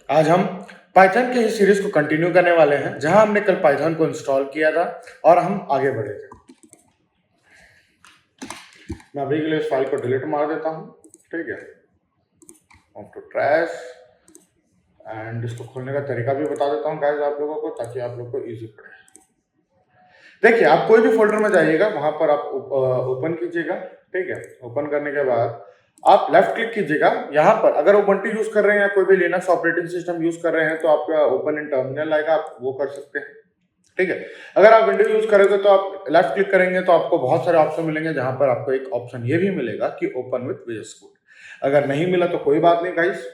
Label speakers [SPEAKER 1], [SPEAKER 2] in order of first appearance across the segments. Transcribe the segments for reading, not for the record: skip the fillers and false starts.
[SPEAKER 1] आज हम पाइथन के ही सीरीज को कंटिन्यू करने वाले हैं, जहां हमने कल पाइथन को इंस्टॉल किया था और हम आगे बढ़े थे। मैं अभी के लिए इस फाइल को डिलीट मार देता हूं, ठीक है। ऑफ टू ट्रैश एंड इसको खोलने का तरीका भी बता देता हूं गाइस आप लोगों को, ताकि आप लोग को इजी पड़े। देखिए, आप कोई भी फोल्डर में जाइएगा, वहां पर आप ओपन कीजिएगा, ठीक है। ओपन करने के बाद आप लेफ्ट क्लिक कीजिएगा। यहाँ पर अगर उबंटू यूज कर रहे हैं या कोई भी लिनक्स ऑपरेटिंग सिस्टम यूज कर रहे हैं तो आपका ओपन इन टर्मिनल आएगा, आप वो कर सकते हैं, ठीक है। अगर आप विंडो यूज करोगे तो आप लेफ्ट क्लिक करेंगे तो आपको बहुत सारे ऑप्शन मिलेंगे, जहां पर आपको एक ऑप्शन ये भी मिलेगा कि ओपन विथ VS कोड। अगर नहीं मिला तो कोई बात नहीं गाइस,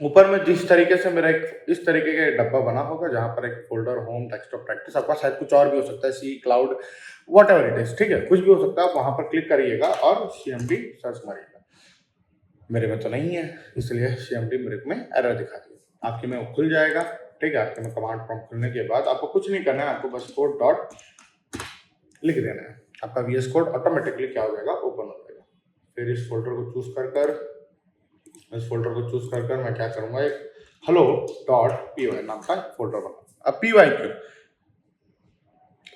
[SPEAKER 1] ऊपर में जिस तरीके से मेरा एक इस तरीके का डब्बा बना होगा, जहां पर एक फोल्डर होम डेस्कटॉप प्रैक्टिस, आपका शायद कुछ और भी हो सकता है, see cloud whatever it is, ठीक है, कुछ भी हो सकता है। आप वहां पर क्लिक करिएगा और CMD सर्च मारिएगा। मेरे में तो नहीं है, इसलिए CMD मेरे में एरर दिखा दिया। आपके में वो खुल जाएगा, ठीक है। आपके में कमांड प्रॉम्प्ट खुलने के बाद आपको कुछ नहीं करना है, आपको बस कोड डॉट लिख देना है। आपका VS कोड ऑटोमेटिकली क्या हो जाएगा, ओपन हो जाएगा। फिर इस फोल्डर को चूज कर मैं क्या करूंगा, एक hello.py नाम का फोल्डर बना। अब py क्यों?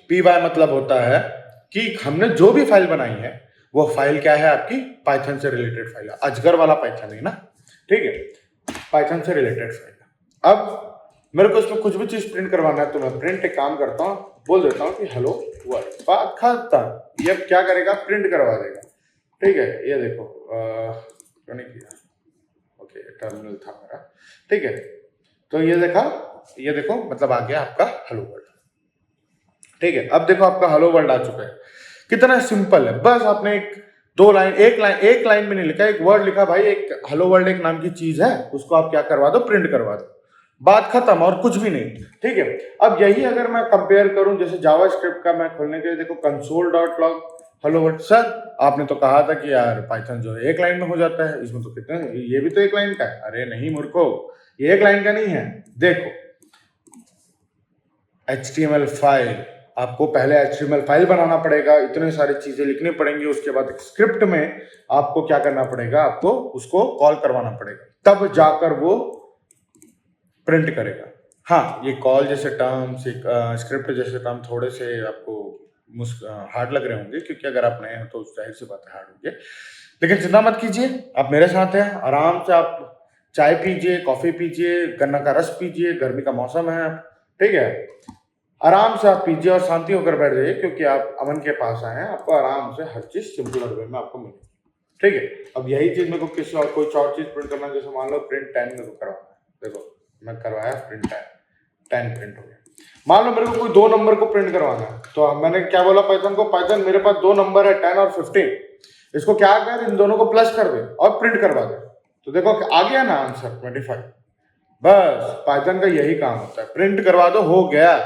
[SPEAKER 1] py मतलब होता है कि हमने जो भी फाइल बनाई है वो फाइल क्या है, आपकी पाइथन से रिलेटेड फाइल है। अजगर वाला पाइथन है ना, ठीक है, पाइथन से रिलेटेड फाइल है। अब मेरे को इसमें कुछ भी चीज प्रिंट करवाना है तो मैं प्रिंट एक काम करता हूँ, बोल देता हूँ कि हेलो वर्ल्ड, बात खत्म। ये क्या करेगा, प्रिंट करवा देगा, ठीक है। ये देखो क्यों नहीं किया, ओके टर्मिनल था मेरा, ठीक है। तो ये देखो मतलब आ गया आपका हेलो वर्ल्ड, ठीक है। अब देखो आपका हेलो वर्ल्ड आ चुका है। कितना सिंपल है, बस आपने एक लाइन में नहीं लिखा, एक वर्ड लिखा भाई, एक हेलो वर्ल्ड एक नाम की चीज है, उसको आप क्या करवा दो, प्रिंट करवा दो, बात खत्म, और कुछ भी नहीं, ठीक है। अब यही अगर मैं कंपेयर करूं, जैसे जावास्क्रिप्ट का मैं खोलने के लिए देखो console.log हेलो वर्ल्ड। सर आपने तो कहा था कि यार पाइथन जो है एक लाइन में हो जाता है, इसमें तो कितने, ये भी तो एक लाइन का है। अरे नहीं मूर्खो, ये एक लाइन का नहीं है। देखो HTML फाइल, आपको पहले HTML फाइल बनाना पड़ेगा, इतने सारी चीजें लिखनी पड़ेंगी, उसके बाद एक स्क्रिप्ट में आपको क्या करना पड़ेगा, आपको उसको कॉल करवाना पड़ेगा, तब जाकर वो प्रिंट करेगा। हाँ, ये कॉल जैसे टर्म्स, स्क्रिप्ट जैसे टर्म थोड़े से आपको हार्ड लग रहे होंगे, क्योंकि अगर आप नए हैं तो जाहिर सी बात है हार्ड होंगे, लेकिन चिंता मत कीजिए, आप मेरे साथ हैं। आराम से आप चाय पीजिए, कॉफी पीजिए, गन्ना का रस पीजिए, गर्मी का मौसम है, ठीक है। आराम से आप पीजिए और शांति होकर बैठ जाइए, क्योंकि आप अमन के पास आए हैं, आपको आराम से हर चीज सिंपल वे में आपको मिलेगी, ठीक है। अब यही चीज मेरे को किसी और कोई और चीज प्रिंट करना है, जैसे मान लो प्रिंट 10 मेरे को करवाना है, देखो मैं करवाया प्रिंट 10 प्रिंट हो गया। मान लो मेरे को कोई 2 नंबर को प्रिंट करवाना है, तो मैंने क्या बोला पाइथन को, पाइथन मेरे पास 2 नंबर है 10 और 15, इसको क्या कर, इन दोनों को प्लस कर दे और प्रिंट करवा दे। तो देखो आ गया ना आंसर 25। बस पाइथन का यही काम होता है, प्रिंट करवा दो, हो गया,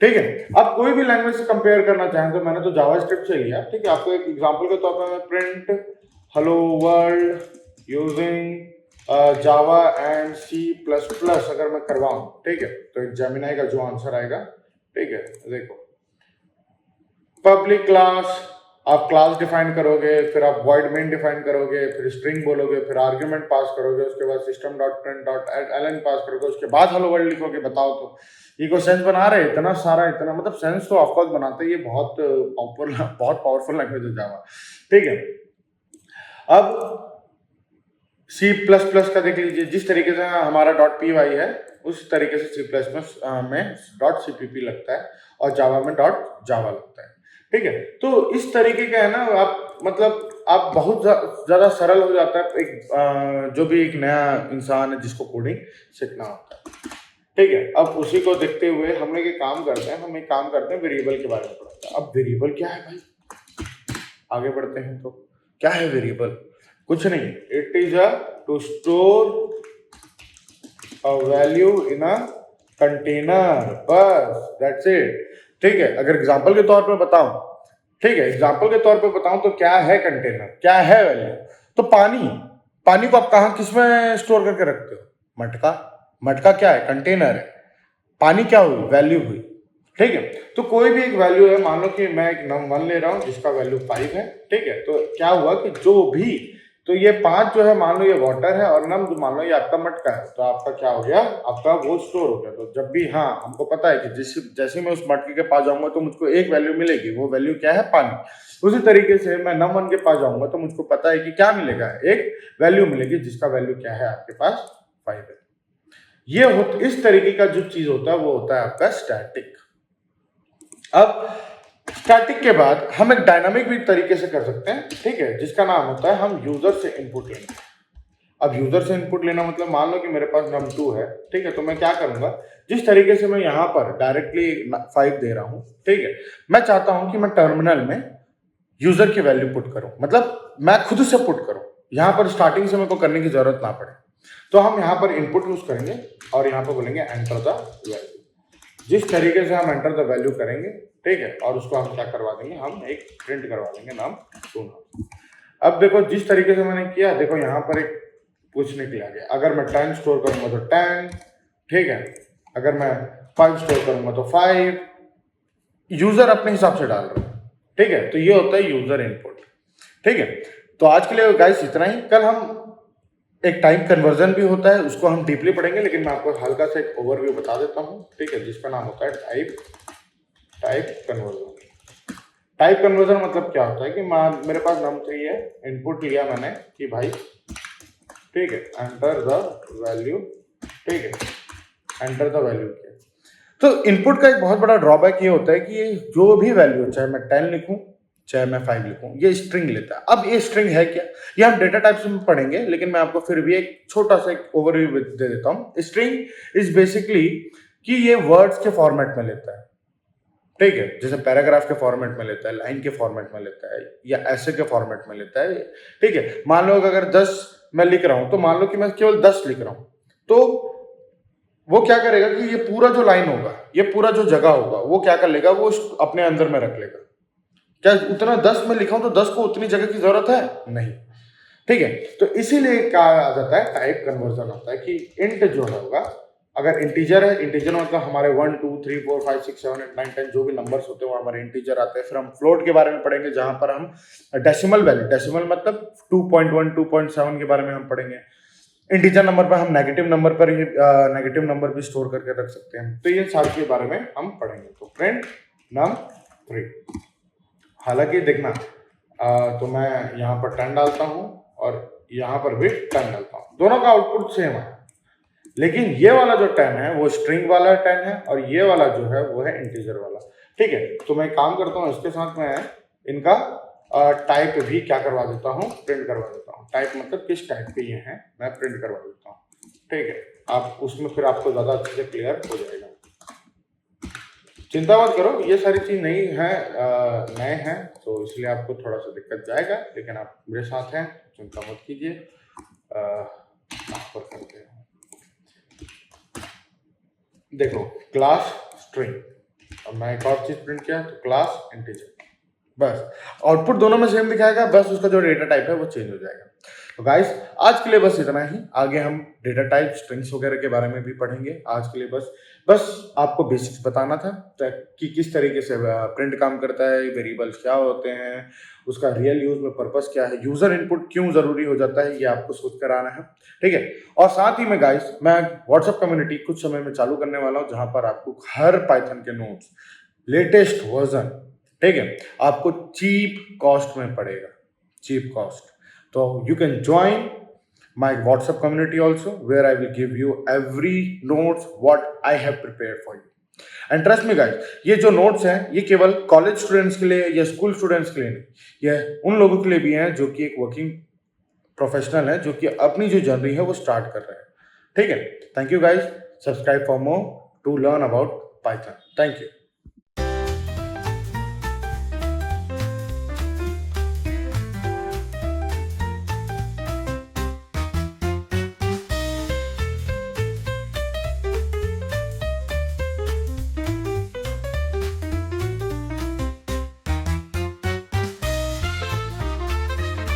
[SPEAKER 1] ठीक है। अब कोई भी लैंग्वेज से कंपेयर करना चाहें तो मैंने तो जावास्क्रिप्ट से लिया, ठीक है। आपको एक एग्जांपल के तौर पर मैं print hello world using Java and C++ अगर मैं करवाऊं, ठीक है, तो एक जेमिनाई का जो आंसर आएगा, ठीक है। देखो पब्लिक क्लास, आप क्लास डिफाइन करोगे, फिर आप वॉइड मेन डिफाइन करोगे, फिर स्ट्रिंग बोलोगे, फिर आर्ग्यूमेंट पास करोगे, उसके बाद system.print.ln पास करोगे, उसके बाद हेलो वर्ल्ड लिखोगे। बताओ तो ये कोई सेंस बना रहे, इतना सारा, इतना मतलब सेंस तो ऑफकोर्स बनाते हैं, ये बहुत पावरफुल लैंग्वेज है जावा, ठीक है। अब C++ का देख लीजिए, जिस तरीके से हमारा .py है उस तरीके से C++ में .cpp लगता है और जावा में .java लगता है, ठीक है। तो इस तरीके का है ना, आप मतलब आप बहुत ज्यादा सरल हो जाता है एक जो भी एक नया इंसान है जिसको कोडिंग सीखना होता है, ठीक है। अब उसी को देखते हुए हम लोग एक काम करते हैं वेरिएबल के बारे में पढ़ते हैं। अब वेरिएबल क्या है भाई, आगे बढ़ते हैं तो क्या है वेरिएबल, कुछ नहीं, it is to store a value in a container, बस दैट्स इट, ठीक है। अगर एग्जांपल के तौर पे बताऊं, ठीक है, एग्जांपल के तौर पे बताऊं तो क्या है कंटेनर, क्या है वैल्यू, तो पानी को आप कहां किसमें स्टोर करके रखते हो, मटका क्या है, कंटेनर है। पानी क्या हुई, वैल्यू हुई, ठीक है। तो कोई भी एक वैल्यू है, मान लो कि मैं एक num1 ले रहा हूं जिसका वैल्यू 5 है, ठीक है। तो क्या हुआ कि जो भी तो ये 5 जो है मान लो ये वाटर है और नम मान लो ये आपका मटका है, तो आपका क्या हो गया, आपका वो स्टोर हो गया। तो जब भी हाँ हमको पता है कि जैसे मैं उस मटके के पास जाऊंगा तो मुझको एक वैल्यू मिलेगी, वो वैल्यू क्या है, पानी। उसी तरीके से मैं नम 1 के पास जाऊंगा तो मुझको पता है कि क्या मिलेगा, एक वैल्यू मिलेगी जिसका वैल्यू क्या है आपके पास 5 है। ये इस तरीके का जो चीज होता है वो होता है आपका स्टैटिक। अब स्टैटिक के बाद हम एक डायनामिक भी तरीके से कर सकते हैं, ठीक है, जिसका नाम होता है हम यूजर से इनपुट लेंगे। अब यूजर से इनपुट लेना मतलब मान लो कि मेरे पास num2 है, ठीक है, तो मैं क्या करूंगा, जिस तरीके से मैं यहाँ पर डायरेक्टली 5 दे रहा हूं, ठीक है, मैं चाहता हूं कि मैं टर्मिनल में यूजर की वैल्यू पुट करूं, मतलब मैं खुद से पुट करूं, यहाँ पर स्टार्टिंग से मेरे को करने की जरूरत ना पड़े। तो हम यहाँ पर इनपुट यूज करेंगे और यहाँ पर बोलेंगे एंटर द वैल्यू। जिस तरीके से हम एंटर द वैल्यू करेंगे, ठीक है, और उसको हम क्या करवा देंगे, हम एक प्रिंट करवा देंगे नाम 2 नाम। अब देखो जिस तरीके से मैंने किया, देखो यहाँ पर एक कुछ निकला गया। अगर मैं 10 स्टोर करूंगा तो 10, ठीक है, अगर मैं 5 स्टोर करूंगा तो 5। यूजर अपने हिसाब से डाल रहा है, ठीक है, तो ये होता है यूजर इनपुट, ठीक है। तो आज के लिए गाइस इतना ही। कल हम एक टाइप कन्वर्जन भी होता है, उसको हम डीपली पढ़ेंगे, लेकिन मैं आपको हल्का सा एक ओवरव्यू बता देता हूँ, ठीक है, जिसका नाम होता है टाइप कन्वर्जन। टाइप कन्वर्जन मतलब क्या होता है कि मेरे पास num3 है, इनपुट लिया मैंने कि भाई, ठीक है, एंटर द वैल्यू, ठीक है, एंटर द वैल्यू किया। तो इनपुट का एक बहुत बड़ा ड्रॉबैक ये होता है कि ये जो भी वैल्यू, चाहे मैं 10 लिखूं चाहे मैं 5 लिखूं, ये स्ट्रिंग लेता है। अब ये स्ट्रिंग है क्या, ये हम डेटा टाइप्स में पढ़ेंगे, लेकिन मैं आपको फिर भी एक छोटा सा एक ओवरव्यू दे देता हूं। स्ट्रिंग इज बेसिकली कि ये वर्ड्स के फॉर्मेट में लेता है, ठीक है, जैसे पैराग्राफ के फॉर्मेट में लेता है, लाइन के फॉर्मेट में लेता है, या ऐसे के फॉर्मेट में लेता है, ठीक है। मान लो अगर 10 मैं लिख रहा हूं, तो मान लो कि मैं केवल 10 लिख रहा हूं, तो वो क्या करेगा कि ये पूरा जो लाइन होगा, ये पूरा जो जगह होगा, वो क्या कर लेगा, वो अपने अंदर में रख लेगा। क्या उतना 10 में लिखा हूं तो 10 को उतनी जगह की जरूरत है नहीं, ठीक है। तो इसीलिए क्या आ जाता है, टाइप कन्वर्जन होता है कि इंट जो होगा, अगर इंटीजर है, इंटीजर मतलब हमारे 1 2 3 4 5 6 7 8 9 10 जो भी नंबर्स होते हैं वो हमारे इंटीजर आते हैं। फिर हम फ्लोट के बारे में पढ़ेंगे, जहां पर हम डेसिमल वैल्यू, डेसिमल मतलब 2.1 2.7 के बारे में हम पढ़ेंगे। इंटीजर नंबर पर हम नेगेटिव नंबर पर ही नेगेटिव नंबर भी स्टोर करके रख सकते हैं। तो ये सारे के बारे में हम पढ़ेंगे। तो प्रिंट num3, हालांकि देखना तो मैं यहाँ पर 10 डालता हूँ और यहाँ पर भी 10 डालता हूँ, दोनों का आउटपुट सेम है, लेकिन ये वाला जो 10 है वो स्ट्रिंग वाला 10 है और ये वाला जो है वो है इंटीजर वाला, ठीक है। तो मैं काम करता हूँ, इसके साथ मैं इनका टाइप भी क्या करवा देता हूँ, प्रिंट करवा देता हूँ। टाइप मतलब किस टाइप के ये हैं, मैं प्रिंट करवा देता हूँ, ठीक है। आप उसमें फिर आपको ज्यादा अच्छे से क्लियर हो जाएगा। चिंता मत करो, ये सारी चीज नहीं है, नए हैं, तो इसलिए आपको थोड़ा सा दिक्कत जाएगा, लेकिन आप मेरे साथ हैं, चिंता मत कीजिए। करते हैं, देखो क्लास स्ट्रिंग, अब मैं एक और चीज प्रिंट किया, तो क्लास इंटीजर, बस आउटपुट दोनों में सेम दिखाएगा, बस उसका जो डेटा टाइप है वो चेंज हो जाएगा। तो गाइस आज के लिए बस इतना ही, आगे हम डेटा टाइप स्ट्रिंग्स वगैरह के बारे में भी पढ़ेंगे। आज के लिए बस आपको बेसिक्स बताना था कि किस तरीके से प्रिंट काम करता है, वेरिएबल्स क्या होते हैं, उसका रियल यूज में पर्पस क्या है, यूजर इनपुट क्यों जरूरी हो जाता है, ये आपको सोच कर आना है, ठीक है। और साथ ही में गाइस मैं व्हाट्सएप कम्युनिटी कुछ समय में चालू करने वाला हूँ, जहां पर आपको हर पाइथन के नोट्स लेटेस्ट वर्जन, ठीक है, आपको चीप कॉस्ट में पड़ेगा, चीप कॉस्ट। तो you can join my WhatsApp community also, where I will give you every notes what I have prepared for you. And trust me guys, ये जो notes हैं ये केवल कॉलेज स्टूडेंट्स के लिए या स्कूल स्टूडेंट्स के लिए नहीं, ये उन लोगों के लिए भी हैं जो कि एक वर्किंग प्रोफेशनल है, जो कि अपनी जो जर्नी है वो स्टार्ट कर रहे हैं, ठीक है। Thank you guys, subscribe for more to learn about Python. Thank you.